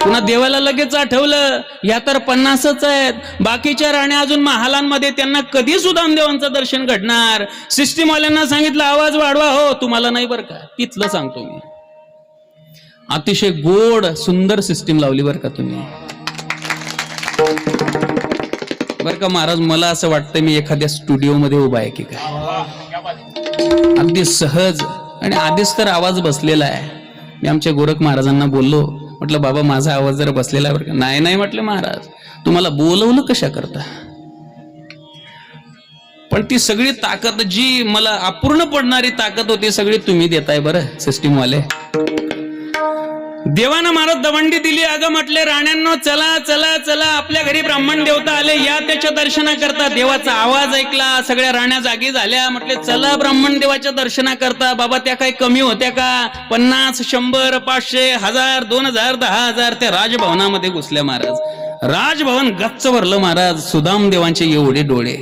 पुन्हा देवाला लगेच आठवलं या तर 50च आहेत, बाकीच्या राण्या अजून महालांमध्ये, त्यांना कधी सुदामदेवांचं दर्शन घडणार. सिस्टीमवाल्यांना सांगितलं आवाज वाढवा. हो तुम्हाला नाही बरं का, तिथलं सांगतो मी. अतिशय गोड सुंदर सिस्टीम लावली बरं का तुम्ही. बरं का महाराज, मला असं वाटतं मी एखाद्या स्टुडिओमध्ये उभा आहे की काय, अगदी सहज. आणि आधीच तर आवाज बसलेला आहे. मी आमच्या गोरख महाराजांना बोललो, म्हटलं बाबा माझा आवाज जरा बसलेला आहे बरं का. नाही नाही म्हटलं महाराज, तुम्हाला बोलवलं कशा करता. पण ती सगळी ताकद जी मला अपूर्ण पडणारी ताकद होती सगळी तुम्ही देताय बरं सिस्टीमवाले. देवानं महाराज दवंडी दिली. अगं म्हटले राण्यांनो चला चला चला, आपल्या घरी ब्राह्मण देवता आले, या त्याच्या दर्शनाकरता. देवाचा आवाज ऐकला, सगळ्या राण्या जागी झाल्या. म्हटले चला ब्राह्मण देवाच्या दर्शनाकरता. बाबा त्या काही कमी होत्या का? 50, 100, 500, 1000, 2000, 10,000 त्या राजभवनामध्ये घुसल्या महाराज. राजभवन गच्च भरलं महाराज. सुदाम देवांचे एवढे डोळे.